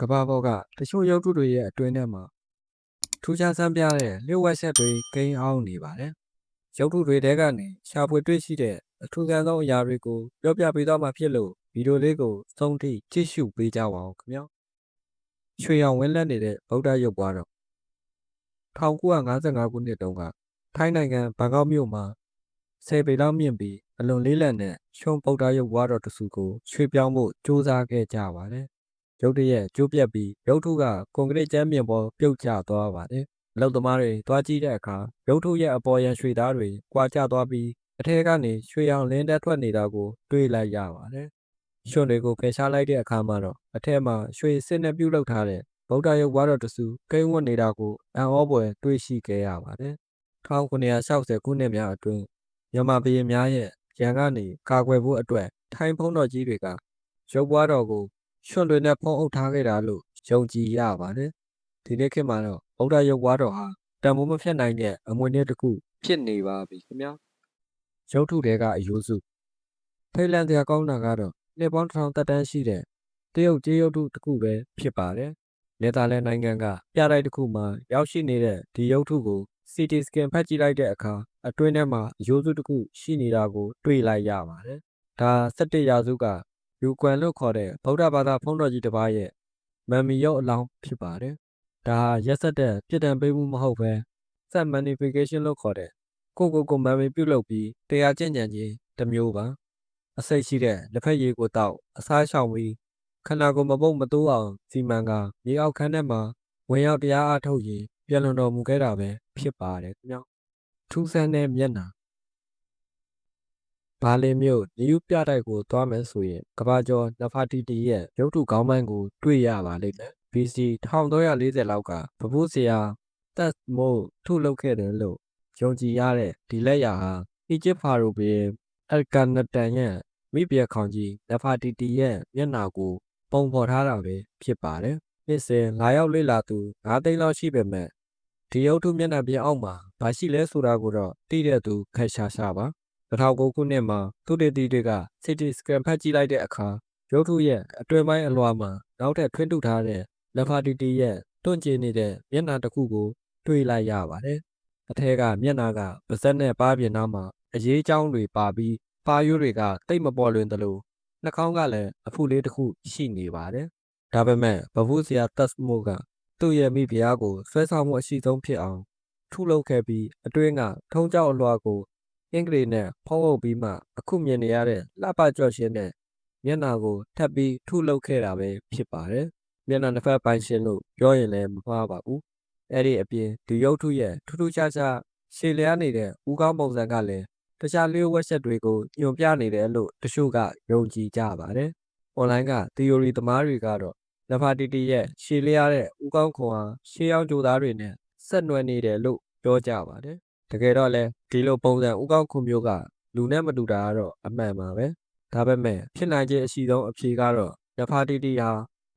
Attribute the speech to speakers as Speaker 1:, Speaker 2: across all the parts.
Speaker 1: ကဘာပေါ်ကတချို့ရုပ်ထုတွေရဲ့အတွင်းထဲမှာထူးခြားဆန်းပြားတဲ့လျှို့ဝှက်ချက်တွေကိန်းအောင်နေပါတယ်။ရုပ်ထုတွေထဲကနေရှာဖွေတွေ့ရှိတဲ့အထူးဆန်းဆုံးအရာတွေကိုပြောပြပေးသွားမှာဖြစ်လို့ဗီဒီယိုလေးကိုစုံထိကြည့်ရှုပေးကြပါဦးခင်ဗျာ။ရွှေရောင်ဝင်းလက်နေတဲ့ဗုဒ္ဓရုပ်ပွားတော်1955ခုနှစ်တုန်းကထိုင်းနိုင်ငံဘန်ကောက်မြို့မှာ10 ပေလောက်မြင့်ပြီးအလွန်လေးလံတဲ့ရှုံးဗုဒ္ဓရုပ်ပွားတော်တစ်စုကိုရွှေ့ပြောင်းဖို့ကြိုးစားခဲ့ကြပါတယ်။ရုပ်တရက်ကျိုးပြက်ပြီးရုပ်ထုကကွန်ကရစ်ကျမ်းပြင်ပေါ်ပြုတ်ကျသွားပါတယ်။အလုသမားတွေတွားကြည့်တဲ့အခါရုပ်ထုရဲ့အပေါ်ရန်ရွှေသားတွေကွာကျသွားပြီးအထက်ကနေရွှေရောင်လင်းတက်ထွက်နေတာကိုတွေ့လိုက်ရပါတယ်။ရွှွန်တွေကိုဖယ်ရှားလိုက်တဲ့အခါမှာတော့အထက်မှာရွှေစစ်နဲ့ပြုတ်လောက်ထားတဲ့ဗုဒ္ဓရုပ်ပွားတော်တစ်စုကိန်းဝတ်နေတာကိုအံ့ဩဖွယ်တွေ့ရှိခဲ့ရပါတယ်။1960ခုနှစ်များအတွင်းမြန်မာဘုရင်များရဲ့ရန်ကနေကာကွယ်ဖို့အတွက်ထိုင်းဘုန်းတော်ကြီးတွေကရုပ်ပွားတော်ကိုရွှွန်တွေနဲ့ဖုံးအုပ်ထားခဲ့တာလို့ယုံကြည်ရပါတယ်။ဒီနေ့ခေတ်မှာတော့ဗုဒ္ဓရုပ်ပွားတော်ဟာတန်ဖိုးမဖြတ်နိုင်တဲ့အမွေအနှစ်တစ်ခုဖြစ်နေပါပြီခင်ဗျာ။ရုပ်ထုတွေကအယိုးစုဖိတ်လန့်စရာကောင်းတာကတော့နှစ်ပေါင်း1000သက်တမ်းရှိတဲ့တရုတ်ကြေးရုပ်ထုတစ်ခုပဲဖြစ်ပါတယ်။နယ်သာလန်နိုင်ငံကပြတိုက်တစ်ခုမှာရောက်ရှိနေတဲ့ဒီရုပ်ထုကိုCT scan ဖတ်ကြည့်လိုက်တဲ့အခါအတွင်းထဲမှာအယိုးစုတစ်ခုရှိနေတာကိုတွေ့လိုက်ရပါတယ်။ဒါ17ရာစုကယူကွမ်လို့ခေါ်တဲ့ဗုဒ္ဓဘာသာဘုန်းတော်ကြီးတစ်ပါးရဲ့မမ်မီရုပ်အလောင်းဖြစ်ပါတယ်။ဒါဟာရက်စက်တဲ့ပြစ်ဒဏ်ပေးမှုမဟုတ်ဘဲset magnification လို့ခေါ်တဲ့ကိုမမ်မီပြုတ်လုပ်ပြီးတရားကျင့်ကြံခြင်းတစ်မျိုးပါ။အစိတ်ရှိတဲ့လက်ဖက်ရည်ကိုတောက်အစားရှောင်ပြီးခန္ဓာကိုယ်မပုတ်မတိုးအောင်စီမံကမြေအောက်ခန်းထဲမှာဝင်ရောက်တရားအားထုတ်ရင်ပြန်လွန်တော်မူခဲ့တာပဲဖြစ်ပါတယ်ခင်ဗျာ။ထူးဆန်းတဲ့မျက်နှာဘာလင်မြို့နယူးပြတိုက်ကိုသွားမယ်ဆိုရင်ကဘာကျော်နဖာတီတီရဲ့ရုပ်ထုခေါင်းပိုင်းကိုတွေ့ရပါလိမ့်မယ်။ BC 1340လောက်ကပပုစရာတက်မို့ထုလုပ်ခဲ့တယ်လို့ယုံကြည်ရတဲ့ဒီလက်ရာဟာအီဂျစ်ဖာရိုဘီအယ်ကာနတန်ရဲ့မိဖုရားခေါင်းကြီးနဖာတီတီရဲ့မျက်နှာကိုပုံဖော်ထားတာပဲဖြစ်ပါတယ်။နှစ်စဉ်လာရောက်လေ့လာသူ9 သိန်းလောက်ရှိပေမဲ့ဒီရုပ်ထုမျက်နှာပြင်အောက်မှာဘာရှိလဲဆိုတာကိုတော့သိတဲ့သူခက်ရှာပါ2009ခုနှစ်မှာသုတေသီတွေက CT scan ဖတ်ကြည့်လိုက်တဲ့အခါရုပ်ထုရဲ့အတွင်းပိုင်းအလွှာမှာနောက်ထပ်ထွင်းထုထားတဲ့လက်ဖာတီတီရဲ့တွန့်ကျင်နေတဲ့မျက်နှာတစ်ခုကိုတွေ့လိုက်ရပါတယ်။အထက်ကမျက်နှာကပါးစပ်နဲ့ပါးပြင်နားမှာအရေးကြောင်းတွေပါပြီးပါးရိုးတွေကတိတ်မပေါ်လွင်သလိုနှာခေါင်းကလည်းအဖုလေးတစ်ခုရှိနေပါတယ်။ဒါပေမဲ့ဘဗုဇရာတက်မို့ကသူ့ရဲ့မိဖုရားကိုဆွဲဆောင်မှုအရှိဆုံးဖြစ်အောင်ထုလုပ်ခဲ့ပြီးအတွင်းကထုံးကြောက်အလွှာကိုအင်္ဂလိပ်နဲ့ဖုံးအုပ်ပြီးမှအခုမြင်နေရတဲ့လှပကြော့ရှင်းတဲ့မျက်နှာကိုထပ်ပြီးထုလုပ်ခဲ့တာပဲဖြစ်ပါတယ်။မျက်နှာတစ်ဖက်ပိုင်းရှင်းလို့ပြောရင်လည်းမမှားပါဘူး။အဲ့ဒီအပြင်ဒီရုပ်ထုရဲ့ထူးထူးခြားခြားရှည်လျားနေတဲ့ဦးခေါင်းပုံစံကလည်းတခြားလျှို့ဝှက်ချက်တွေကိုညွှန်ပြနေတယ်လို့တချို့ကယုံကြည်ကြပါတယ်။ online က theory သမားတွေကတော့နဖာတီတီရဲ့ရှည်လျားတဲ့ဦးခေါင်းခွန်ဟာရှေးအောင်ကြိုသားတွေနဲ့ဆက်နွယ်နေတယ်လို့ပြောကြပါတယ်။တကယ်တော့လဲဒီလိုပုံစံဦးခေါင်းခွန်မျိုးကလူနဲ့မတူတာကတော့အမှန်ပါပဲဒါပေမဲ့ဖြစ်နိုင်ခြင်းအရှိဆုံးအဖြေကတော့နဖာတီတီဟာ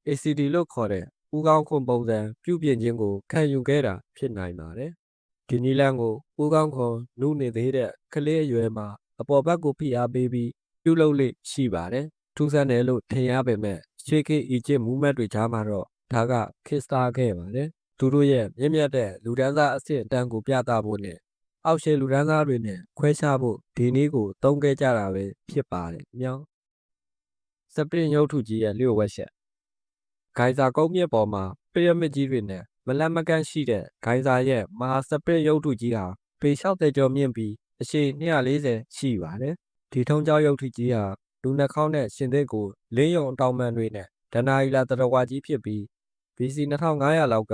Speaker 1: ACD လို့ခေါ်တဲ့ဦးခေါင်းခွန်ပုံစံပြုပြင်ခြင်းကိုခံယူခဲ့တာဖြစ်နိုင်ပါတယ်ဒီနီလန်းကိုဦးခေါင်းခွန်နုနေသေးတဲ့ကလေးအရွယ်မှာအပေါ်ဘက်ကိုဖိအားပေးပြီးပြုလုပ်လေ့ရှိပါတယ်ထူးဆန်းတယ်လို့ထင်ရပေမဲ့ရှေးခေတ်အီဂျစ်မူးမတ်တွေကြားမှာတော့ဒါကခေတ်စားခဲ့ပါတယ်သူတို့ရဲ့မြင့်မြတ်တဲ့လူဒန်းစားအဆင့်အတန်းကိုပြသဖို့နဲ့အောက်ခြေလူဒန်းစားတွေနဲ့ခွဲခြားဖို့ဒီနည်းကိုသုံးခဲ့ကြတာပဲဖြစ်ပါတယ်။မြောင်းစပရင်ရုပ်ထုကြီးရဲ့လျှို့ဝှက်ချက်ဂိုင်ဇာကုန်းမြစ်ပေါ်မှာပီရမစ်ကြီးတွေနဲ့မလန့်မကန့်ရှိတဲ့ဂိုင်ဇာရဲ့မဟာစပရင်ရုပ်ထုကြီးဟာပေ60ကျော်မြင့်ပြီးအရှည်240ရှိပါတယ်။ဒီထုံးကြောင်းရုပ်ထုကြီးဟာလူနှာခေါင်းနဲ့ရှင်သစ်ကိုလင်းယုံအတောင်ပံတွေနဲ့ဒဏ္ဍာရီလာတရဝါကြီးဖြစ်ပြီး BC 2500လောက်က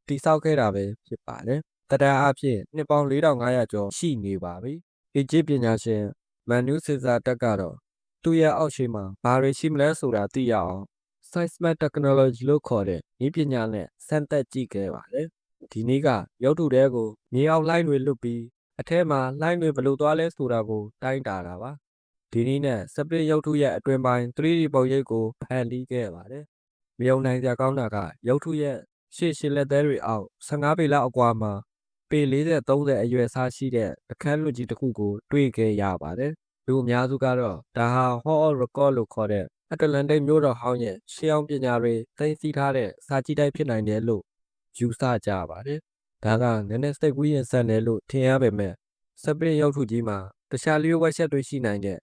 Speaker 1: တိဆောက်ခဲ့တာပဲဖြစ်ပါတယ်။တရအဖြစ်နှစ်ပေါင်း4500ကျော်ရှိနေပါပြီ။အီဂျစ်ပညာရှင်မန်နူးစီဇာတက်ကတော့သူ့ရဲ့အောက်ခြေမှာဘာတွေရှိမလဲဆိုတာသိရအောင် seismic technology လို့ခေါ်တဲ့နည်းပညာနဲ့စမ်းသပ်ကြည့်ခဲ့ပါတယ်။ဒီနည်းကရုပ်ထုတဲကိုမြေအောက်လှိုင်းတွေလွတ်ပြီးအထဲမှာလှိုင်းတွေဘယ်လိုသွားလဲဆိုတာကိုတိုင်းတာတာပါ။ဒီနည်းနဲ့စပရစ်ရုပ်ထုရဲ့အတွင်းပိုင်း 3D ပုံရိပ်ကိုဖန်တီးခဲ့ပါတယ်။မြုံနိုင်စရာကောင်းတာကရုပ်ထုရဲ့ရှေ့လက်သေးတွေအောက်15ပေလောက်အကွာမှာပေ40-30အရွယ်အစားရှိတဲ့အခန်းလွတ်ကြီးတစ်ခုကိုတွေ့ခဲ့ရပါတယ်။လူအများစုကတော့ဒါဟာ Hall of Record လို့ခေါ်တဲ့ အတ္တလန္တိတ်မြို့တော်ဟောင်းရဲ့ရှေးအောင်ပညာတွေသိမ်းဆည်းထားတဲ့စာကြည့်တိုက်ဖြစ်နိုင်တယ်လို့ယူဆကြပါတယ်။ဒါကနည်းနည်းစိတ်ကူးရင်ဆန်တယ်လို့ထင်ရပေမဲ့စပင်းရုပ်ထုကြီးမှာတခြားလျှို့ဝှက်ချက်တွေရှိနိုင်တဲ့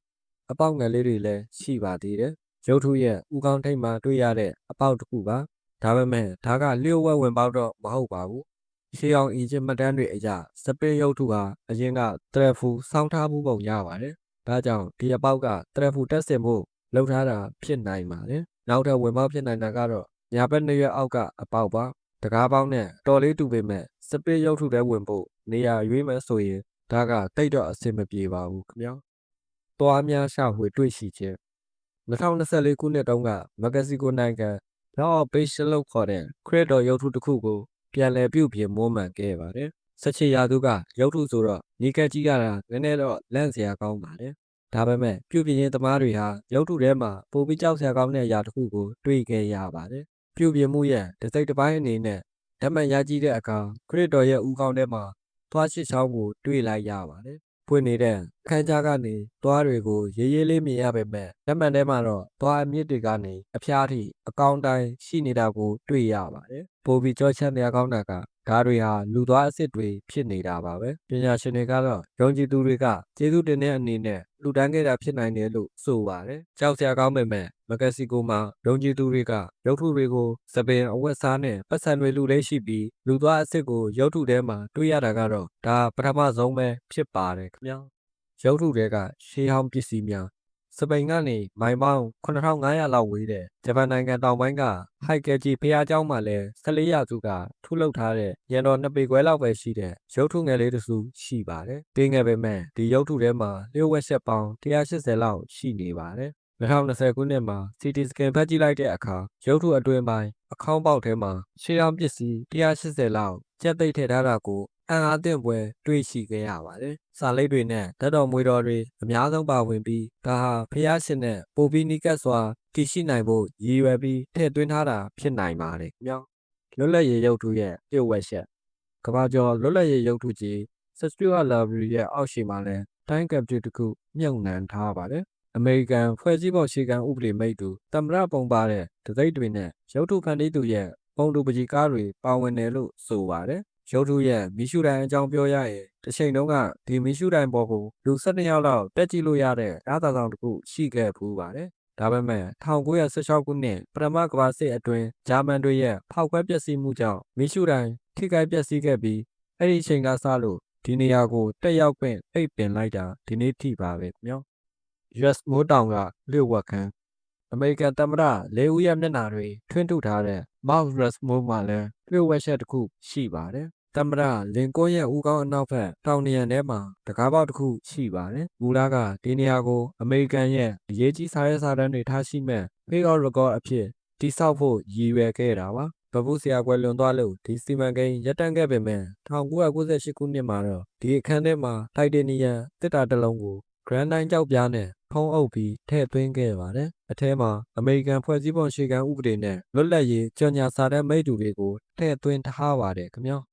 Speaker 1: အပေါက်ငယ်လေးတွေလည်းရှိပါသေးတယ်။ရုပ်ထုရဲ့ဥကောင်းထိပ်မှာတွေ့ရတဲ့အပေါက်တစ်ခုပါ။ဒါပေမဲ့ဒါကလျှို့ဝှက်ဝင်ပေါက်တော့မဟုတ်ပါဘူး။ရှေးအောင်အီဂျစ်မှတ်တမ်းတွေအရစပင်းရုပ်ထုဟာအရင်ကတရဖူစောင်းထားမှုပုံရပါတယ်။ဒါကြောင့်ဒီအပေါက်ကတရဖူတက်ဆင်ဖို့လောက်ထားတာဖြစ်နိုင်ပါတယ်။နောက်ထပ်ဝင်ပေါက်ဖြစ်နိုင်တာကတော့ညာဘက်နှစ်ရွက်အောက်ကအပေါက်ပါ။တကားပေါင်းနဲ့တော်လေးတူပေမဲ့စပင်းရုပ်ထုထဲဝင်ဖို့နေရာရွေးမယ်ဆိုရင်ဒါကတိတ်တော့အဆင်မပြေပါဘူးခင်ဗျာ။သွားများရှာဖွေတွေ့ရှိခြင်း2024ခုနှစ်တုန်းကမက္ကဆီကိုနိုင်ငံLaw of Beach လို့ခေါ်တဲ့ခရစ်တော်ရုပ်ထုတစ်ခုကိုပြန်လည်ပြုပြင်မွမ်းမံခဲ့ပါတယ်။17ရာစုကရုပ်ထုဆိုတော့ညီကက်ကြီးရတာနည်းနည်းတော့လန့်စရာကောင်းပါတယ်။ဒါပေမဲ့ပြုပြင်ရေးသမားတွေဟာရုပ်ထုထဲမှာပိုပြီးကြောက်စရာကောင်းတဲ့အရာတစ်ခုကိုတွေ့ခဲ့ရပါတယ်။ပြုပြင်မှုရဲ့တစ်စိတ်တစ်ပိုင်းအနေနဲ့ဓာတ်မှန်ရကြည့်တဲ့အခါခရစ်တော်ရဲ့ဦးခေါင်းထဲမှာသွားရှိချောင်းကိုတွေ့လိုက်ရပါတယ်။ဖွင့်နေတဲ့ခန်းကြားကနေသွားတွေကိုရေးရေးလေးမြင်ရပေမဲ့ဓာတ်မှန်ထဲမှာတော့သွားအမြင့်တွေကနေအဖျားထိအကောင်းတိုင်းရှိနေတာကိုတွေ့ရပါတယ်။ပိုပြီးကြောချမ်းတရားကောင်းတာကဓာတ်တွေဟာလူသွားအစ်စ်တွေဖြစ်နေတာပါပဲပညာရှင်တွေကတော့ယုံကြည်သူတွေကကျေးဇူးတင်တဲ့အနေနဲ့လူတန်းခဲ့တာဖြစ်နိုင်တယ်လို့ဆိုပါတယ်ကြောက်စရာကောင်းပေမဲ့မက္ကဆီကိုမှာယုံကြည်သူတွေကရုပ်ထုတွေကိုစပင်အဝတ်စားနဲ့ပတ်စံတွေလူလေးရှိပြီးလူသွားအစ်စ်ကိုရုပ်ထုထဲမှာတွေ့ရတာကတော့ဒါပထမဆုံးပဲဖြစ်ပါတယ်ခင်ဗျာရုပ်ထုတွေကရှေးဟောင်းပစ္စည်းများစပိန်ကနေမိုင်ပေါင်း9500လောက်ဝေးတဲ့ဂျပန်နိုင်ငံတောင်ပိုင်းကဟိုက်ကယ်ဂျီဖျားเจ้าမှာလည်း14ရာစုကထုလုပ်ထားတဲ့ရန်တော်2ပေခွဲလောက်ပဲရှိတဲ့ရုပ်ထုငယ်လေးတစ်စုရှိပါတယ်။တင်းငယ်ပေမဲ့ဒီရုပ်ထုထဲမှာလျှို့ဝှက်ချက်ပေါင်း180လောက်ရှိနေပါတယ်။2020ခုနှစ်မှာ CT scan ဖတ်ကြည့်လိုက်တဲ့အခါရုပ်ထုအတွင်းပိုင်းအခေါင်းပေါက်ထဲမှာရှေးဟောင်းပစ္စည်း180လောက်ကြက်သိပ်ထည့်ထားတာကိုအံ့အားသင့်ပွဲတွေ့ရှိခဲ့ရပါတယ်။စာလိပ်တွေနဲ့ဓာတ်တော်မွေတော်တွေအများဆုံးပါဝင်ပြီးဒါဟာဖျားရှင်နဲ့ပိုပြီးနီးကပ်စွာတည်ရှိနိုင်ဖို့ရည်ရွယ်ပြီးထည့်သွင်းထားတာဖြစ်နိုင်ပါတယ်။မြောင်းလွတ်လပ်ရေးရုပ်ထုရဲ့လျှို့ဝှက်ချက်ကမ္ဘာကျော်လွတ်လပ်ရေးရုပ်ထုကြီး Stuart Library ရဲ့အောက်ရှိမှာလည်းတိုင်းကပ်တူတစ်ခုမြုပ်နှံထားပါတယ်။အမေရိကန်ဖွဲ့စည်းပုံအခြေခံဥပဒေမိတ်တူသမ္မတပုံပါတဲ့တစိမ့်တွေနဲ့ရုပ်ထုဖန်တီးသူရဲ့ပုံတူပကြီးကားတွေပါဝင်တယ်လို့ဆိုပါတယ်။ရုပ်ထုရဲ့မီးရှူတိုင်အကြောင်းပြောရရင်တစ်ချိန်တုန်းကဒီမီးရှူတိုင်ပေါ်ကိုလူ12ယောက်လောက်တက်ကြည့်လို့ရတဲ့အားသာဆောင်တစ်ခုရှိခဲ့ဖူးပါတယ်။ဒါပေမဲ့1916ခုနှစ်ပထမကမ္ဘာစစ်အတွင်းဂျာမန်တွေရဲ့ဖောက်ခွဲပျက်စီးမှုကြောင့်မီးရှူတိုင်ထိခိုက်ပျက်စီးခဲ့ပြီးအဲ့ဒီအချိန်ကစလို့ဒီနေရာကိုတက်ရောက်ခွင့်အိတ်ပင်လိုက်တာဒီနေ့ထိပါပဲမြော US မိုးတောင်ကလျှို့ဝှက်ခန်းအမေရိကန်သမ္မတ၄ဦးရဲ့မျက်နှာတွေထွင်းထုတ်ထားတဲ့ Mount Rushmore မှာလည်းလျှို့ဝှက်ချက်တစ်ခုရှိပါတယ်သမ္မတလင်ကွန်းရဲ့ဦးခေါင်းအနောက်ဘက်တောင်နေရံထဲမှာတကားပေါက်တစ်ခုရှိပါတယ်။မူလကဒီနေရာကိုအမေရိကန်ရဲ့အရေးကြီးစာရေးစာတမ်းတွေထားရှိမဲ့ Field of Record အဖြစ်တိစောက်ဖို့ရည်ရွယ်ခဲ့တာပါ။ဗပုဆရာကွယ်လွန်သွားလို့ဒီစီမံကိန်းရပ်တန့်ခဲ့ပေမဲ့1998ခုနှစ်မှာတော့ဒီအခန်းထဲမှာတိုင်တေနီယမ်တစ်တာတစ်လုံးကို Grand တိုင်းကြောက်ပြားနဲ့ဖုံးအုပ်ပြီးထည့်သွင်းခဲ့ပါတယ်။အထဲမှာအမေရိကန်ဖွဲ့စည်းပုံအခြေခံဥပဒေနဲ့လွတ်လပ်ရေးကြေညာစာတမ်းမိတ္တူတွေကိုထည့်သွင်းထားပါတယ်ခင်ဗျာ။